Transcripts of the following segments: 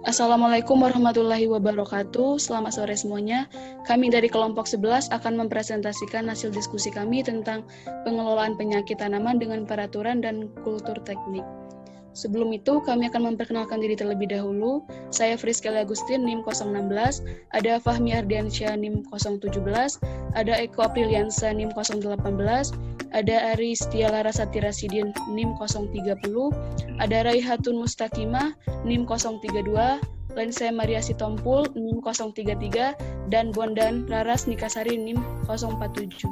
Assalamualaikum warahmatullahi wabarakatuh. Selamat sore semuanya. Kami dari kelompok 11 akan mempresentasikan hasil diskusi kami tentang pengelolaan penyakit tanaman dengan peraturan dan kultur teknik. Sebelum itu, kami akan memperkenalkan diri terlebih dahulu. Saya Friskeli Agustin, NIM 016, ada Fahmi Ardiansyah, NIM 017, ada Eko Apriliansa, NIM 018, ada Ari Setiala Rasati Rasidin, NIM 030, ada Raihatun Mustaqimah, NIM 032, lain saya Maria Sitompul, NIM 033, dan Bondan Raras Nikasari, NIM 047.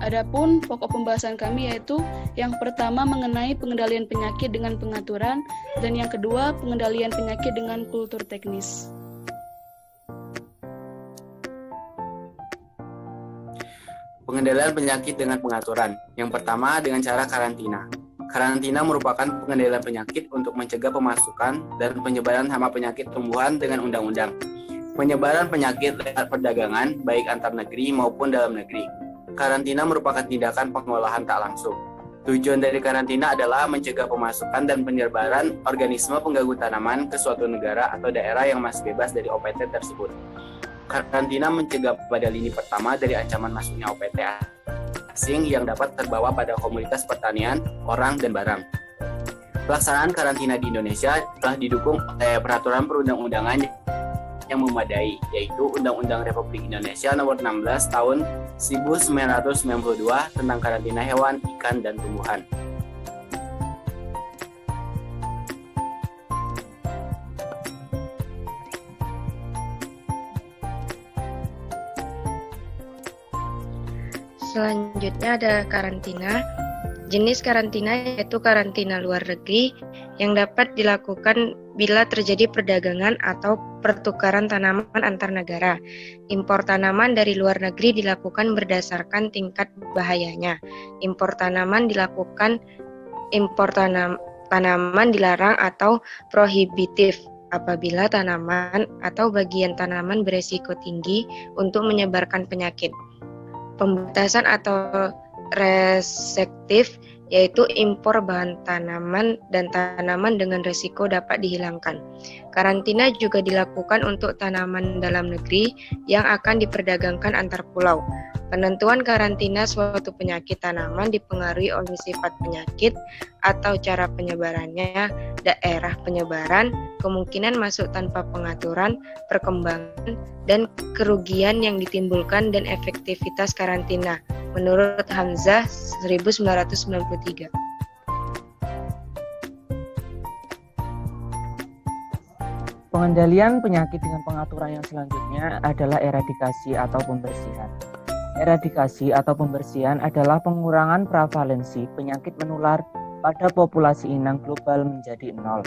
Adapun pokok pembahasan kami yaitu yang pertama mengenai pengendalian penyakit dengan pengaturan dan yang kedua pengendalian penyakit dengan kultur teknis. Pengendalian penyakit dengan pengaturan. Yang pertama dengan cara karantina. Karantina merupakan pengendalian penyakit untuk mencegah pemasukan dan penyebaran hama penyakit tumbuhan dengan undang-undang. Penyebaran penyakit lewat perdagangan baik antar negeri maupun dalam negeri. Karantina merupakan tindakan pengolahan tak langsung. Tujuan dari karantina adalah mencegah pemasukan dan penyebaran organisme pengganggu tanaman ke suatu negara atau daerah yang masih bebas dari OPT tersebut. Karantina mencegah pada lini pertama dari ancaman masuknya OPT asing yang dapat terbawa pada komunitas pertanian, orang, dan barang. Pelaksanaan karantina di Indonesia telah didukung oleh peraturan perundang-undangan yang memadai, yaitu Undang-Undang Republik Indonesia Nomor 16 Tahun 1992 tentang karantina hewan, ikan, dan tumbuhan. Selanjutnya ada karantina. Jenis karantina yaitu karantina luar negeri yang dapat dilakukan bila terjadi perdagangan atau pertukaran tanaman antar negara. Impor tanaman dari luar negeri dilakukan berdasarkan tingkat bahayanya. Impor tanaman dilarang atau prohibitif apabila tanaman atau bagian tanaman beresiko tinggi untuk menyebarkan penyakit. Pembatasan atau restriktif yaitu impor bahan tanaman dan tanaman dengan risiko dapat dihilangkan. Karantina juga dilakukan untuk tanaman dalam negeri yang akan diperdagangkan antar pulau. Penentuan karantina suatu penyakit tanaman dipengaruhi oleh sifat penyakit atau cara penyebarannya, daerah penyebaran, kemungkinan masuk tanpa pengaturan, perkembangan, dan kerugian yang ditimbulkan dan efektivitas karantina. Menurut Hamzah 1993. Pengendalian penyakit dengan pengaturan yang selanjutnya adalah eradikasi atau pembersihan. Eradikasi atau pembersihan adalah pengurangan prevalensi penyakit menular pada populasi inang global menjadi 0.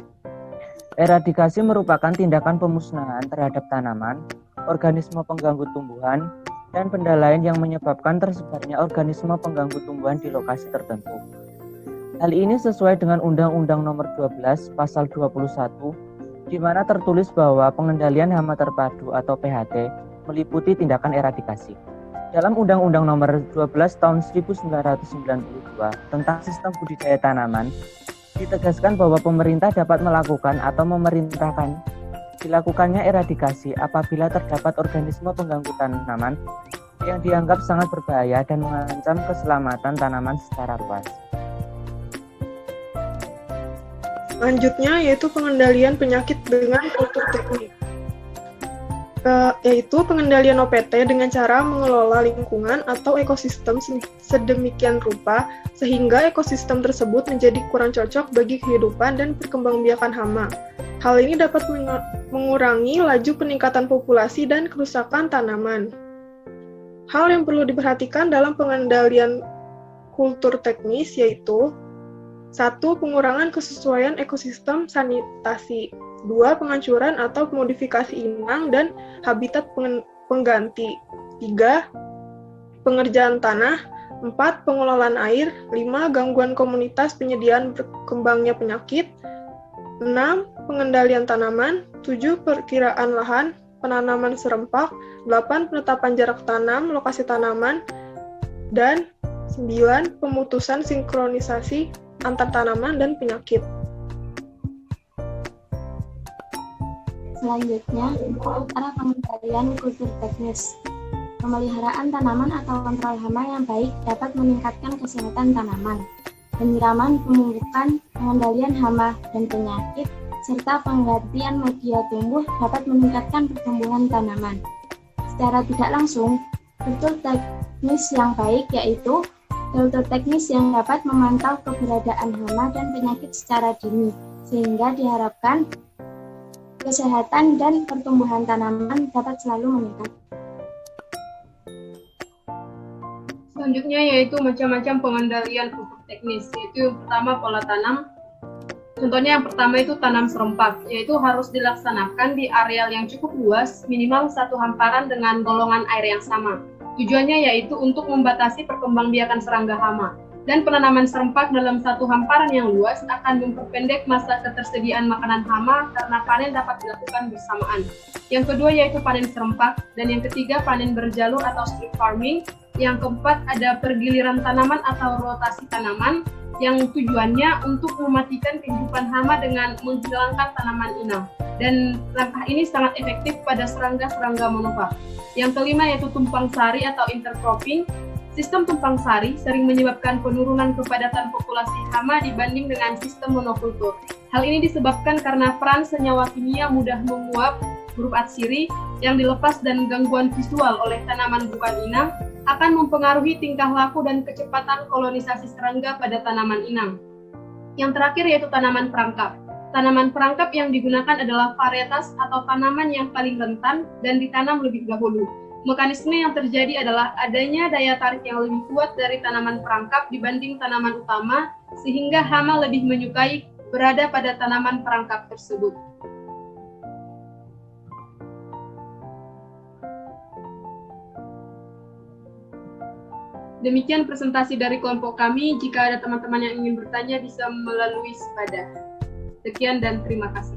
Eradikasi merupakan tindakan pemusnahan terhadap tanaman, organisme pengganggu tumbuhan, dan benda lain yang menyebabkan tersebarnya organisme pengganggu tumbuhan di lokasi tertentu. Hal ini sesuai dengan Undang-Undang Nomor 12 Pasal 21, di mana tertulis bahwa pengendalian hama terpadu atau PHT meliputi tindakan eradikasi. Dalam Undang-Undang Nomor 12 Tahun 1992 tentang Sistem Budidaya Tanaman, ditegaskan bahwa pemerintah dapat melakukan atau memerintahkan dilakukannya eradikasi apabila terdapat organisme pengganggu tanaman yang dianggap sangat berbahaya dan mengancam keselamatan tanaman secara luas. Selanjutnya yaitu pengendalian penyakit dengan kultur teknik. Yaitu pengendalian OPT dengan cara mengelola lingkungan atau ekosistem sedemikian rupa sehingga ekosistem tersebut menjadi kurang cocok bagi kehidupan dan perkembangbiakan hama. Hal ini dapat mengurangi laju peningkatan populasi dan kerusakan tanaman. Hal yang perlu diperhatikan dalam pengendalian kultur teknis yaitu 1. Pengurangan kesesuaian ekosistem sanitasi. 2. Penghancuran atau modifikasi inang dan habitat pengganti. 3. Pengerjaan tanah. 4. Pengelolaan air. 5. Gangguan komunitas penyediaan berkembangnya penyakit. 6. Pengendalian tanaman. 7. Perkiraan lahan, penanaman serempak. 8. Penetapan jarak tanam, lokasi tanaman. Dan 9. Pemutusan sinkronisasi antar tanaman dan penyakit. Selanjutnya, cara pengendalian kultur teknis. Pemeliharaan tanaman atau kontrol hama yang baik dapat meningkatkan kesehatan tanaman. Penyiraman, pemupukan, pengendalian hama dan penyakit, serta penggantian media tumbuh dapat meningkatkan pertumbuhan tanaman. Secara tidak langsung, kultur teknis yang baik yaitu kultur teknis yang dapat memantau keberadaan hama dan penyakit secara dini, sehingga diharapkan kesehatan dan pertumbuhan tanaman dapat selalu meningkat. Selanjutnya yaitu macam-macam pengendalian pupuk teknis, yaitu yang pertama pola tanam. Contohnya yang pertama itu tanam serempak, yaitu harus dilaksanakan di areal yang cukup luas, minimal satu hamparan dengan golongan air yang sama. Tujuannya yaitu untuk membatasi perkembangbiakan serangga hama. Dan penanaman serempak dalam satu hamparan yang luas akan memperpendek masa ketersediaan makanan hama karena panen dapat dilakukan bersamaan. Yang kedua yaitu panen serempak, dan yang ketiga panen berjalur atau strip farming. Yang keempat ada pergiliran tanaman atau rotasi tanaman yang tujuannya untuk mematikan kehidupan hama dengan menghilangkan tanaman inang. Dan langkah ini sangat efektif pada serangga-serangga monofag. Yang kelima yaitu tumpang sari atau intercropping. Sistem tumpang sari sering menyebabkan penurunan kepadatan populasi hama dibanding dengan sistem monokultur. Hal ini disebabkan karena peran senyawa kimia mudah menguap huruf atsiri yang dilepas dan gangguan visual oleh tanaman bukan inang akan mempengaruhi tingkah laku dan kecepatan kolonisasi serangga pada tanaman inang. Yang terakhir yaitu tanaman perangkap. Tanaman perangkap yang digunakan adalah varietas atau tanaman yang paling rentan dan ditanam lebih dahulu. Mekanisme yang terjadi adalah adanya daya tarik yang lebih kuat dari tanaman perangkap dibanding tanaman utama, sehingga hama lebih menyukai berada pada tanaman perangkap tersebut. Demikian presentasi dari kelompok kami. Jika ada teman-teman yang ingin bertanya, bisa melalui Spada. Sekian dan terima kasih.